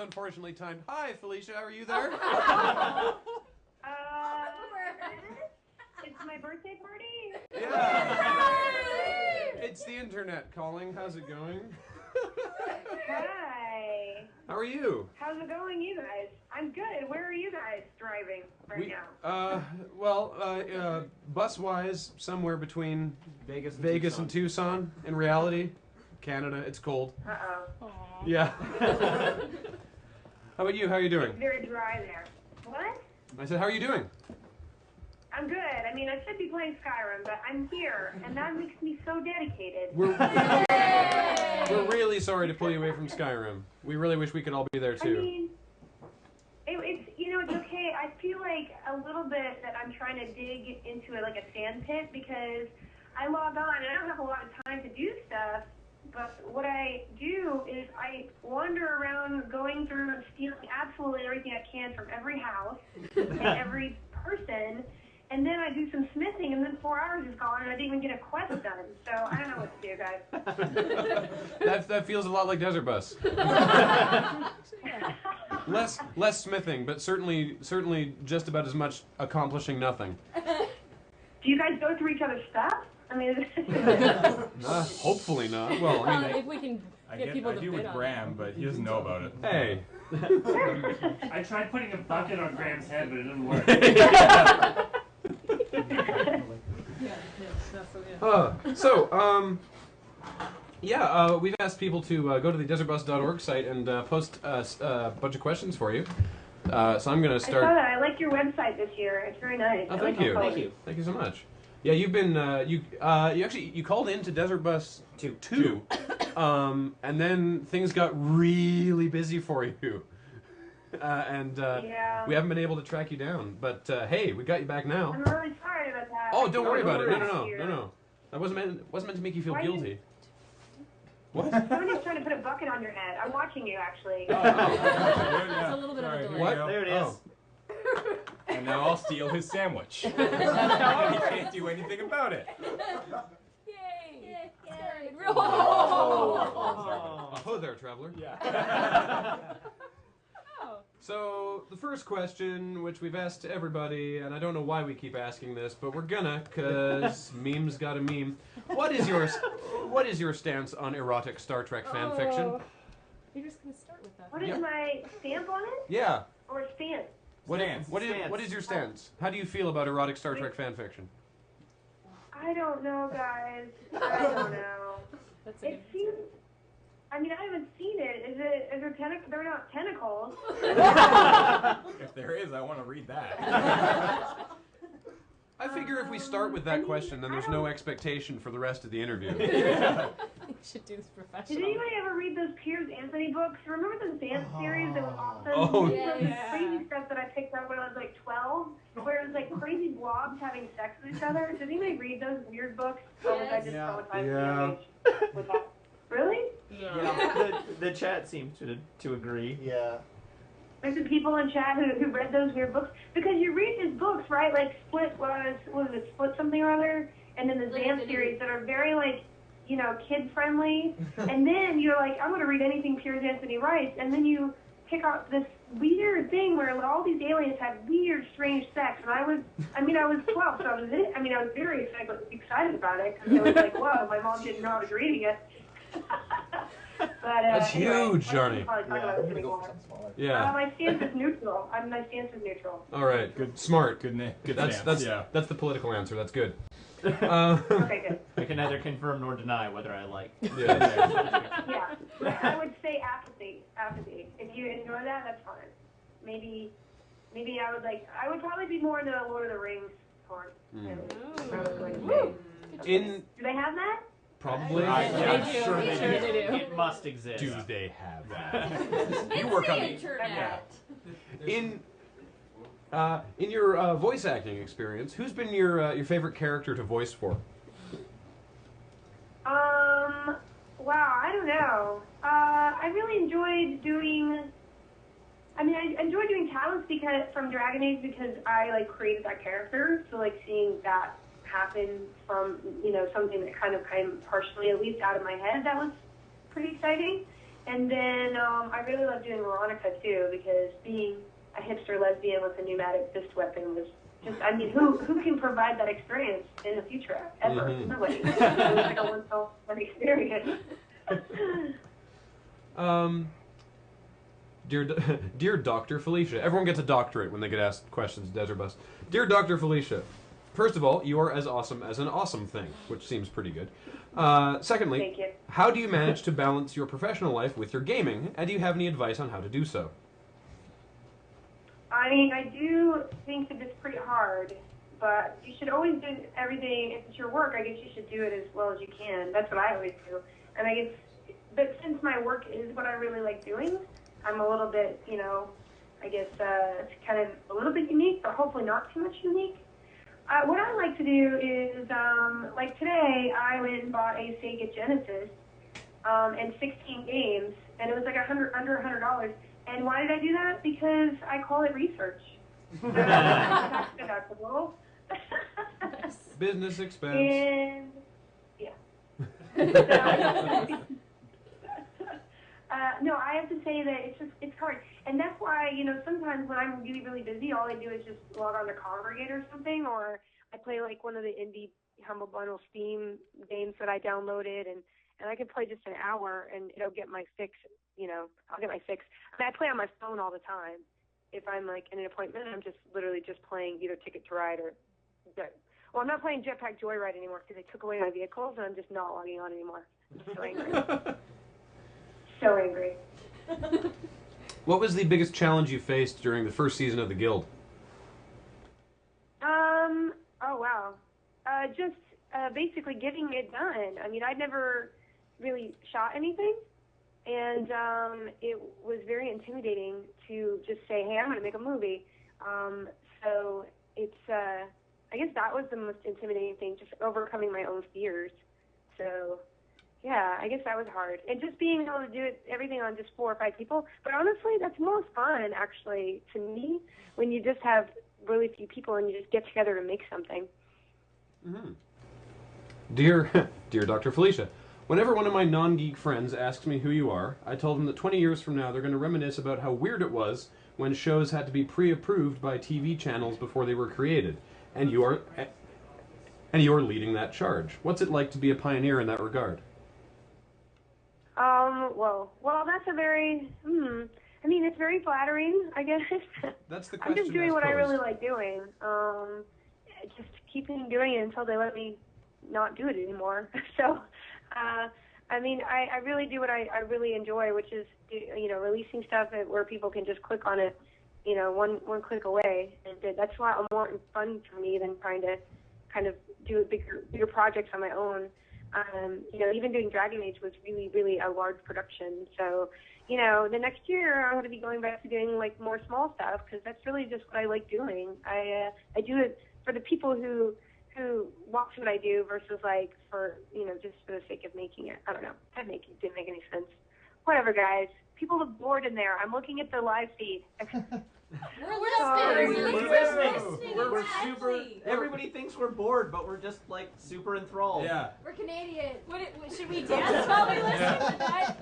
unfortunately timed. Hi, Felicia. Are you there? It's my birthday party. Yeah. It's the internet calling. How's it going? Hi. How are you? How's it going, you guys? I'm good. Where are you guys driving now? Bus-wise, somewhere between Vegas and Tucson. In reality, Canada, it's cold. Uh-oh. Yeah. How about you? How are you doing? It's very dry there. What? I said, how are you doing? I'm good. I mean, I should be playing Skyrim, but I'm here, and that makes me so dedicated. We're really sorry to pull you away from Skyrim. We really wish we could all be there too. I mean, it's okay. I feel like a little bit that I'm trying to dig into like a sand pit because I log on and I don't have a lot of time to do stuff. But what I do is I wander around going through and stealing absolutely everything I can from every house and every person. And then I do some smithing, and then 4 hours is gone, and I didn't even get a quest done. So I don't know what to do, guys. that feels a lot like Desert Bus. less smithing, but certainly just about as much accomplishing nothing. Do you guys go through each other's stuff? I mean, hopefully not. Well, I mean, if we can get people to I do bid with on Graham, but he doesn't know about it. Hey. I tried putting a bucket on Graham's head, but it didn't work. We've asked people to go to the desertbus.org site and post a bunch of questions for you. So I'm going to start. I saw that. I like your website this year. It's very nice. Oh, thank you. Thank you so much. Yeah, you've been you called into Desert Bus 2, and then things got really busy for you. Yeah. We haven't been able to track you down, but hey, we got you back now. I'm really sorry about that. Oh, don't worry about it. No. That wasn't meant to make you feel guilty. What? Somebody's trying to put a bucket on your head. I'm watching you, actually. It's a little bit of a delay. What? There it is. Oh. And now I'll steal his sandwich. And he can't do anything about it. Yay! Oh, there, traveler. Yeah. So, the first question, which we've asked to everybody, and I don't know why we keep asking this, but we're gonna, because memes got a meme. What is your stance on erotic Star Trek fan fiction? You're just gonna start with that. What is my stamp on it? Yeah. Or stance? What is your stance? How do you feel about erotic Star Trek fan fiction? I don't know, guys. I don't know. It seems... I mean, I haven't seen it. Is there tentacles? They're not tentacles. If there is, I want to read that. I figure if we start with that question, then there's no expectation for the rest of the interview. You should do this Did professionally. anybody ever read those Piers Anthony books? Remember those dance series that was awesome? Oh, This crazy stuff that I picked up when I was like 12, where it was like crazy blobs having sex with each other. Does anybody read those weird books? Oh, was I just traumatized with that? Really? Yeah. The chat seems to agree. Yeah. There's some people in chat who read those weird books because you read these books, right? Like Split Split something or other, and then the Zam series that are very like, kid friendly. And then you're like, I'm gonna read anything Piers Anthony writes, and then you pick up this weird thing where all these aliens had weird, strange sex, and I was 12, so I was very excited about it because I was like, whoa, my mom didn't know I was reading it. But, That's huge, Johnny. Yeah. My stance is neutral. My stance is neutral. All right. Good. Smart. Good That's stance. that's the political answer. That's good. Okay, good. I can neither confirm nor deny whether I like. Yeah. I would say apathy. If you enjoy that, that's fine. Maybe I would probably be more into the Lord of the Rings part. Do they have that? Probably. I'm sure They do. It must exist. Do they have that? You work on the internet. In your voice acting experience, who's been your favorite character to voice for? Wow, I don't know. I really enjoyed doing. I enjoyed doing Talents from Dragon Age because I created that character. So seeing that happen from something that kind of came partially at least out of my head, that was pretty exciting. And then I really love doing Veronica too, because being a hipster lesbian with a pneumatic fist weapon was just, I mean, who can provide that experience in the future ever? Mhm. Nobody. It was like a once-in-a-lifetime experience. Dear Dr. Felicia, everyone gets a doctorate when they get asked questions at Desert Bus. Dear Dr. Felicia, first of all, you are as awesome as an awesome thing, which seems pretty good. Secondly, Thank you. how do you manage to balance your professional life with your gaming, and do you have any advice on how to do so? I mean, I do think that it's pretty hard, but you should always do everything. If it's your work, I guess you should do it as well as you can. That's what I always do. And I guess, but since my work is what I really like doing, I'm a little bit, you know, I guess it's kind of a little bit unique, but hopefully not too much unique. What I like to do is, like today, I went and bought a Sega Genesis and 16 games, and it was like under $100. And why did I do that? Because I call it research. Tax deductible. Business expense. And yeah. No, I have to say that it's hard, and that's why, you know, sometimes when I'm really, really busy, all I do is just log on to Congregate or something, or I play like one of the indie Humble Bundle Steam games that I downloaded, and I can play just an hour, and it'll get my fix. You know, I'll get my fix. I mean, I play on my phone all the time. If I'm like in an appointment, I'm just literally just playing either Ticket to Ride or. Well, I'm not playing Jetpack Joyride anymore because they took away my vehicles, and I'm just not logging on anymore. I'm so angry. So angry. What was the biggest challenge you faced during the first season of the Guild? Oh wow. Just basically getting it done. I mean, I'd never really shot anything, and it was very intimidating to just say, hey, I'm going to make a movie. So it's, I guess that was the most intimidating thing, just overcoming my own fears. So yeah, I guess that was hard. And just being able to do everything on just 4 or 5 people. But honestly, that's most fun, actually, to me, when you just have really few people and you just get together to make something. Mm-hmm. Dear Dr. Felicia, whenever one of my non-geek friends asks me who you are, I tell them that 20 years from now they're going to reminisce about how weird it was when shows had to be pre-approved by TV channels before they were created. And you're leading that charge. What's it like to be a pioneer in that regard? Well, that's a very, I mean, it's very flattering, I guess. That's the question. I'm just doing what I posed. really like doing. Just keeping doing it until they let me not do it anymore. So, I mean, I really do what I really enjoy, which is, you know, releasing stuff where people can just click on it, you know, one click away. And that's a lot more fun for me than trying to kind of do bigger projects on my own. You know, even doing Dragon Age was really, really a large production. So, you know, the next year I'm going to be going back to doing like more small stuff because that's really just what I like doing. I do it for the people who watch what I do versus like for, you know, just for the sake of making it. I don't know. That didn't make any sense. Whatever, guys. People look bored in there. I'm looking at the live feed. We're Sorry. listening. We're listening. We're super. Exactly. Everybody thinks we're bored, but we're just like super enthralled. Yeah. We're Canadian. Should we dance while we listen to that?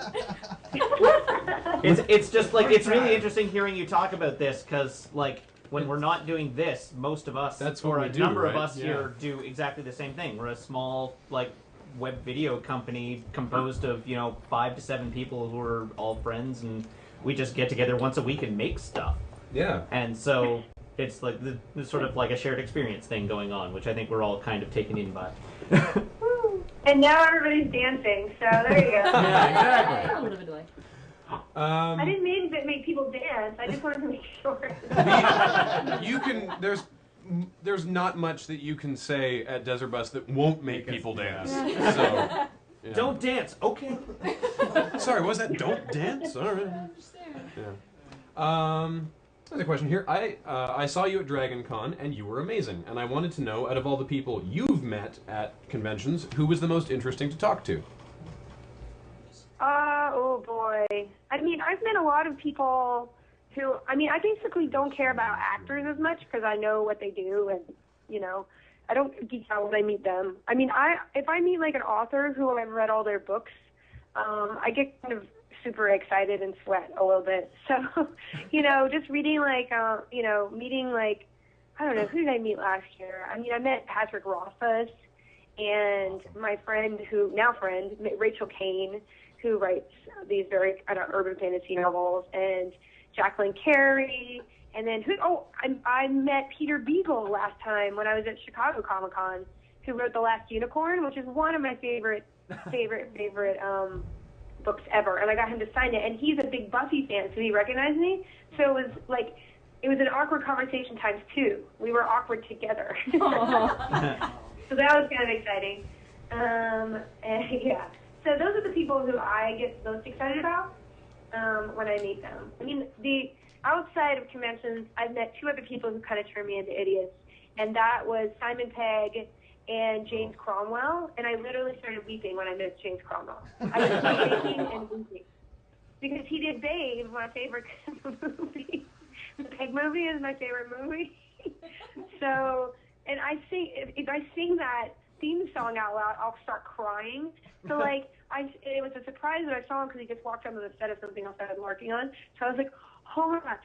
It's just like it's really interesting hearing you talk about this because like when we're not doing this, most of us, That's or what we a do, number of right? us here, do exactly the same thing. We're a small like web video company composed of 5 to 7 people who are all friends, and we just get together once a week and make stuff. Yeah. And so it's like the sort of like a shared experience thing going on, which I think we're all kind of taken in by. And now everybody's dancing, so there you go. Yeah, exactly. A little bit delay. I didn't mean to make people dance. I just wanted to make sure. You can. There's not much that you can say at Desert Bus that won't make people dance. So, yeah. Don't dance, okay? Sorry, what was that? Don't dance. All right. Yeah. There's a question here. I saw you at Dragon Con and you were amazing, and I wanted to know, out of all the people you've met at conventions, who was the most interesting to talk to? Oh boy. I mean, I've met a lot of people who, I mean, I basically don't care about actors as much because I know what they do, and I don't geek out when I meet them. I mean, if I meet like an author who I've read all their books, I get kind of super excited and sweat a little bit. So, just reading meeting I don't know, who did I meet last year? I mean, I met Patrick Rothfuss and my friend Rachel Kane, who writes these very urban fantasy novels, and Jacqueline Carey, and then I met Peter Beagle last time when I was at Chicago Comic-Con, who wrote The Last Unicorn, which is one of my favorite books ever, and I got him to sign it, and he's a big Buffy fan, so he recognized me. So it was an awkward conversation times 2. We were awkward together. So that was kind of exciting. And yeah. So those are the people who I get most excited about when I meet them. I mean, outside of conventions, I've met 2 other people who kind of turn me into idiots, and that was Simon Pegg and James Cromwell, and I literally started weeping when I met James Cromwell. I was shaking and weeping. Because he did Babe, my favorite movie. The Peg movie is my favorite movie. So, and if I sing that theme song out loud, I'll start crying. So it was a surprise when I saw him because he just walked onto the set of something else I was working on. So I was like, oh my God,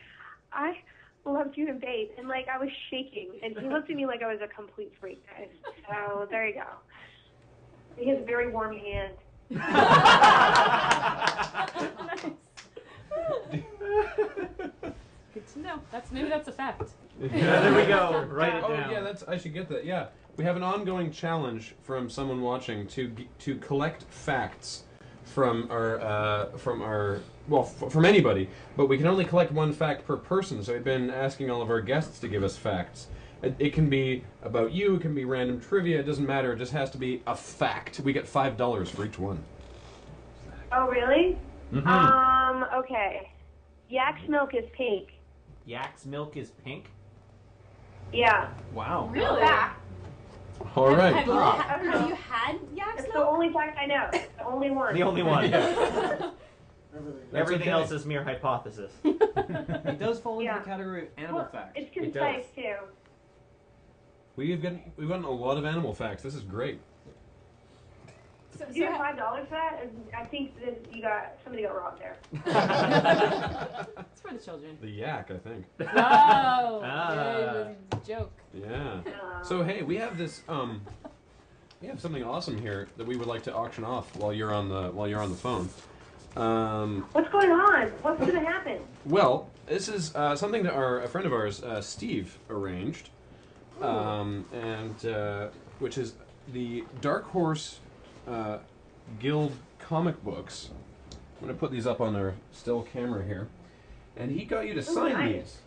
I loved you in Babe. And I was shaking. And he looked at me like I was a complete freak, guys. So there you go. He has a very warm hand. Nice. Good to know. Maybe that's a fact. Yeah, there we go. Write it down. Oh yeah, I should get that. Yeah, we have an ongoing challenge from someone watching to collect facts from from anybody, but we can only collect 1 fact per person. So we've been asking all of our guests to give us facts. It can be about you. It can be random trivia. It doesn't matter. It just has to be a fact. We get $5 for each one. Oh really? Mm-hmm. Okay. Yak's milk is pink. Yak's milk is pink? Yeah. Wow. Really? Fact. All right. Have you had yak's It's the milk? only fact I know. The only one. The only one. That's Everything okay. else is mere hypothesis. It does fall into Yeah. the category of animal Well, facts. It's It concise does. too. We've gotten a lot of animal facts. This is great. So, Do you have $5 for that? I think that somebody got robbed there. it's for the children. The yak, I think. Oh, yeah, it was a joke. Yeah. So hey, we have this we have something awesome here that we would like to auction off while you're on the phone. What's going on? What's going to happen? Well, this is something that a friend of ours, Steve, arranged, which is the Dark Horse Guild comic books. I'm going to put these up on our still camera here. And he got you to sign nice. these.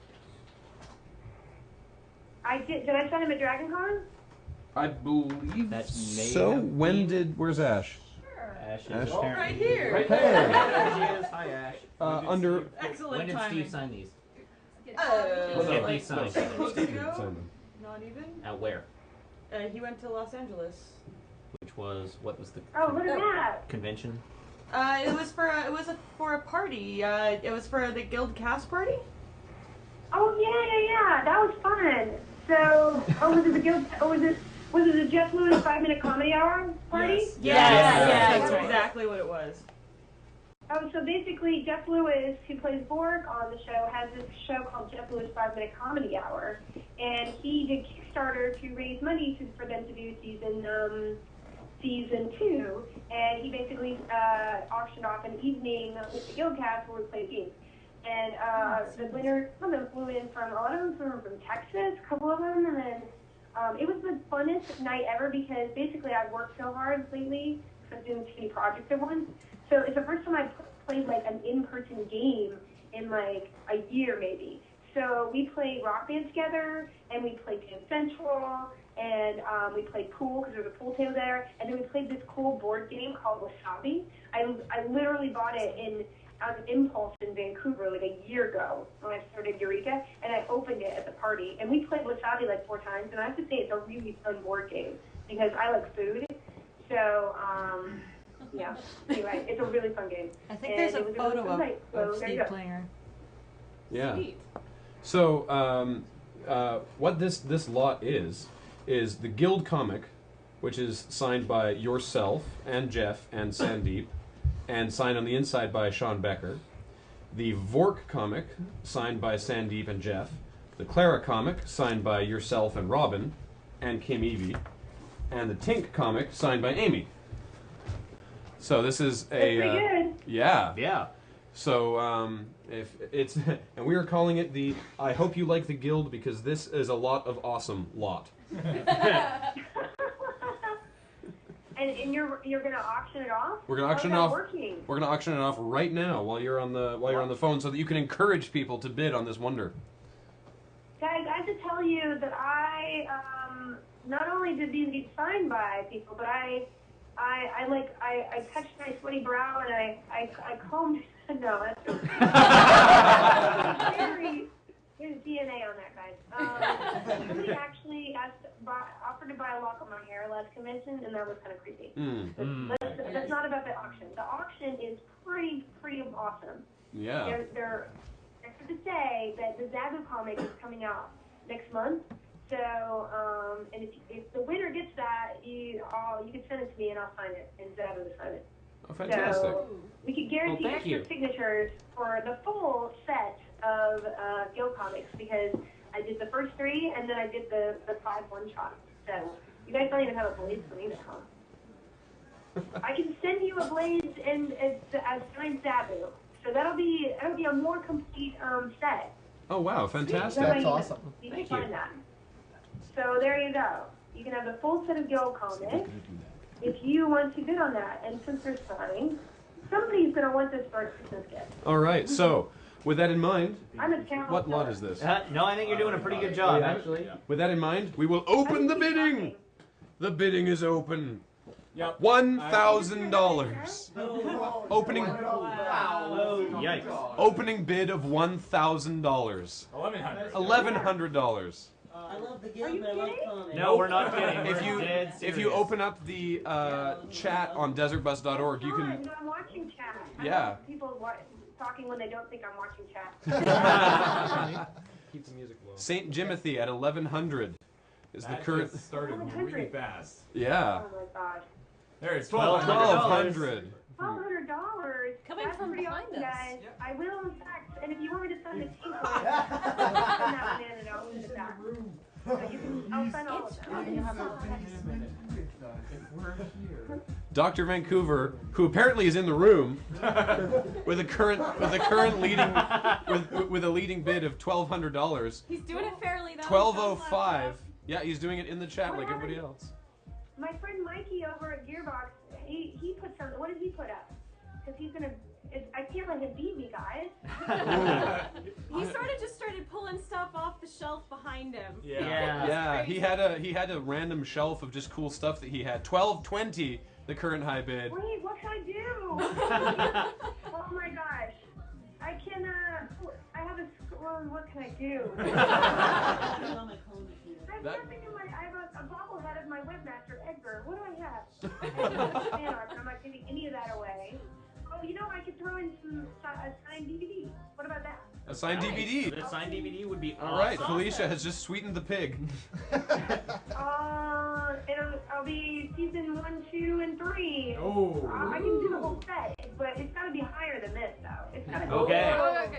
I did. Did I sign him at Dragon Con? I believe That may so. have Where's Ash? Ash is Ash? apparently- Right here. Right Hey. there. There she is. Hi, Ash. Under. Excellent When did timing. Steve sign these? Oh, Get these signed. weeks ago? Steve did sign them. Not even. At where? He went to Los Angeles. What was the Oh, look at that. convention? It was for a party. It was for the guild cast party. Oh, yeah. That was fun. So, was it the guild? Was it the Jeff Lewis 5-minute comedy hour party? Yes. Yeah, That's right. exactly what it was. Oh, so basically, Jeff Lewis, who plays Borg on the show, has this show called Jeff Lewis 5-Minute Comedy Hour, and he did Kickstarter to raise money for them to do season 2, and he basically auctioned off an evening with the Guildcast where we played games. And the winner, some of them flew in a lot of them flew in from Texas, a couple of them, and then it was the funnest night ever because basically I've worked so hard lately because I'm doing too many projects at once. So it's the first time I played an in-person game in a year maybe. So we played Rock Band together, and we played Dance Central, and we played pool because there was a pool table there, and then we played this cool board game called Wasabi. I literally bought it on impulse in Vancouver a year ago when I started Eureka, and I opened it at the party, and we played Wasabi 4 times, and I have to say it's a really fun board game because I like food. So, yeah. Anyway, it's a really fun game. I think And there's it a was photo really fun night. So of there you Steve go. playing her. Yeah. Sweet. So, what this lot is the Guild comic, which is signed by yourself and Jeff and Sandeep, and signed on the inside by Sean Becker. The Vork comic, signed by Sandeep and Jeff. The Clara comic, signed by yourself and Robin, and Kim Evie. And the Tink comic, signed by Amy. So this is a... That's pretty good. Yeah. Yeah. So, if it's... And we are calling it the I Hope You Like the Guild, because this is a lot of awesome lot. And you're gonna auction it off? We're gonna auction it How's off. that working? We're gonna auction it off right now while you're on the phone, so that you can encourage people to bid on this wonder. Guys, I have to tell you that I not only did these get signed by people, but I touched my sweaty brow and I combed. No, that's very. There's DNA on that, guys. Somebody actually offered to buy a lock of my hair last convention, and that was kind of creepy. That's not about the auction. The auction is pretty awesome. Yeah. They're except to say that the Zabu comic is coming out next month. So, and if the winner gets that, you can send it to me and I'll sign it, and Zabu will sign it. Oh, fantastic. So we could guarantee extra signatures for the full set of Guild comics, because I did the first 3 and then I did the 5 one-shots. So you guys don't even have a Blaze for me to come. I can send you a Blaze and a signed Zabu. So that'll be a more complete set. Oh wow, fantastic. That's awesome. You can find that. So there you go. You can have the full set of Guild comics if you want to bid on that. And since they're signed, somebody's going to want this for a Christmas gift. All right, so with that in mind, I'm a talent what lot seller. is this? No, I think you're doing a pretty good job, actually. With that in mind, we will open the bidding. The bidding is open. Yep. $1,000. Opening. Yikes. Opening bid of $1,000. $1,100. $1,100. I love the Are game, you but I like kidding? comics. No, we're not kidding. If We're you dead if you serious. open up the chat on desertbus.org, you can. No, I'm watching chat. I Yeah. love people talking when they don't think I'm watching chat. Keep the music low. St. Jimothy at 1,100 is the current. Started really fast. Yeah. Oh my gosh. There it's $1,200. $1,200. Coming That's from pretty behind awesome, us. guys. I will, in fact, and if you want me to send the team one, send that one in and I'll send it back. So you can, I'll send all of them. Dr. Vancouver, who apparently is in the room, with a current leading with a leading bid of $1,200. He's doing it fairly though. 12:05. Yeah, he's doing it in the chat like everybody else. My friend Mikey over at Gearbox, he put something. What did he put up? Because he's gonna. I can't let him beat me, guys. He sort of just started pulling stuff off the shelf behind him. Yeah. Yeah, he had a random shelf of just cool stuff that he had. 12.20, the current high bid. Wait, what can I do? Oh my gosh, I can. I have a. Well, what can I do? I have nothing in my. I have a bobblehead of my webmaster Edgar. What do I have? Man, I'm not giving any of that away. Oh, you know, I could throw in a signed DVD. What about that? A signed DVD. The signed DVD would be awesome. All right, Felicia has just sweetened the pig. I'll be season 1, 2, and 3. Oh. I can do the whole set, but it's got to be higher than this, though. It's got to be. Okay.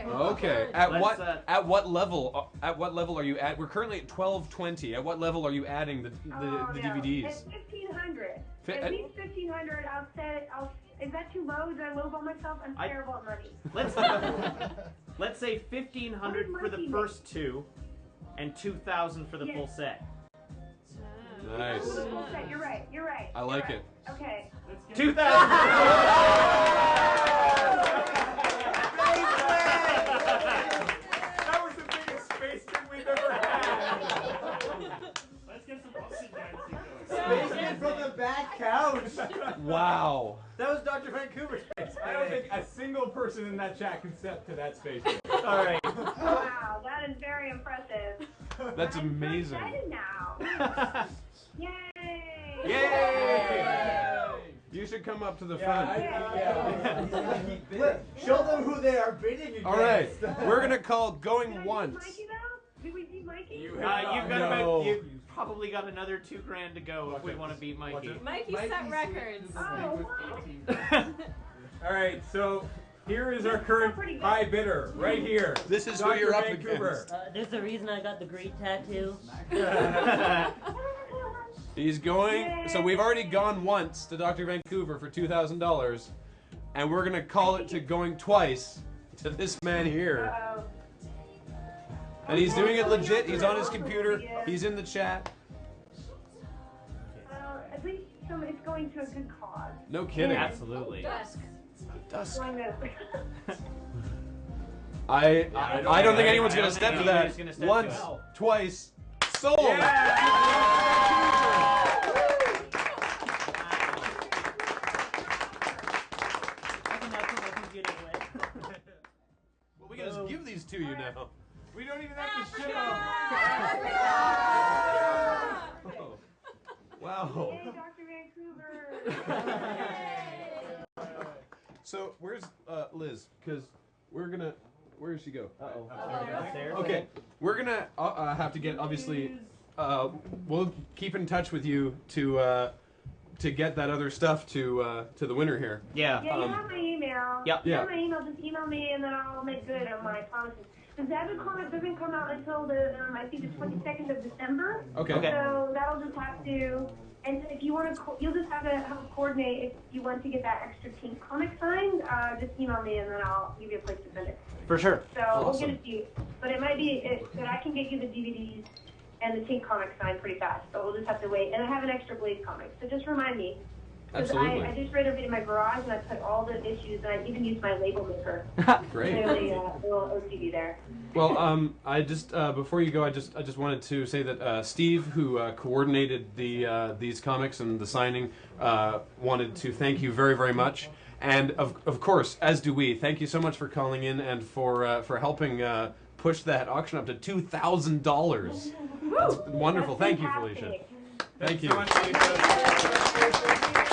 Okay. Let's, At what level? At what level are you at? We're currently at 12.20. At what level are you adding the DVDs? At 1,500. At- At least 1,500. I'll set. Is that too low? Did I lowball myself? I'm terrible at money. Let's say 1,500 for the first 2, and 2,000 for the full set. Nice. For the full set. You're right. You're right. I like it. Okay. 2,000. That was the biggest space kid we've ever had. Let's get some auction dancing going. Space from the back couch. Wow. That was Dr. Vancouver's space. I don't think a single person in that chat can step to that space. All right. Wow, that is very impressive. That's I'm amazing. so excited now. Yay! Yay! You should come up to the front. Show them who they are bidding against. All right, we're gonna call going Did I once. beat Mikey though? Did we beat Mikey? You've got No. you've probably got another $2,000 to go if we want to beat Mikey. Mikey set records. Oh, wow. All right, so here is our current high bidder, right here. This is who Dr. you're up Vancouver. against. There's a reason I got the great tattoo. He's going. So we've already gone once to Dr. Vancouver for $2,000, and we're gonna call it to going twice to this man here. Uh-oh. And he's doing it legit. He's on his computer. He's in the chat. At least it's going to a good cause. No kidding. Absolutely. Dusk. Going to- I don't think anyone's gonna I don't step think to that. anybody's gonna step Once, to twice, sold. I can now put my computer away. Well, we can just give these to you now. We don't even have to ship them. Oh. Wow. Yay, Dr. Vancouver! So where's Liz? Because we're gonna. Where does she go? Upstairs. Okay, we're gonna have to get obviously. We'll keep in touch with you to get that other stuff to the winner here. Yeah. Yeah, you have my email. Yep. You have my email. Just email me, and then I'll make good on my promises. The Zabby comic doesn't come out until I think the 22nd of December. Okay. Okay. So that'll just have to. And if you want to, you'll just have to help coordinate if you want to get that extra pink comic signed. Just email me, and then I'll give you a place to send it. For sure. So we'll get it to you. But it might be that I can get you the DVDs and the pink comic signed pretty fast. So we'll just have to wait. And I have an extra Blade comic, so just remind me. Because Absolutely. I just renovated my garage, and I put all the issues, and I even used my label maker. Great. Really, little OCD there. Well, I just before you go, I just wanted to say that Steve, who coordinated these comics and the signing, wanted to thank you very, very much. And of course, as do we. Thank you so much for calling in and for helping push that auction up to $2,000. That's wonderful. That's Thank you, Felicia. fantastic. Thank you. So much, Felicia.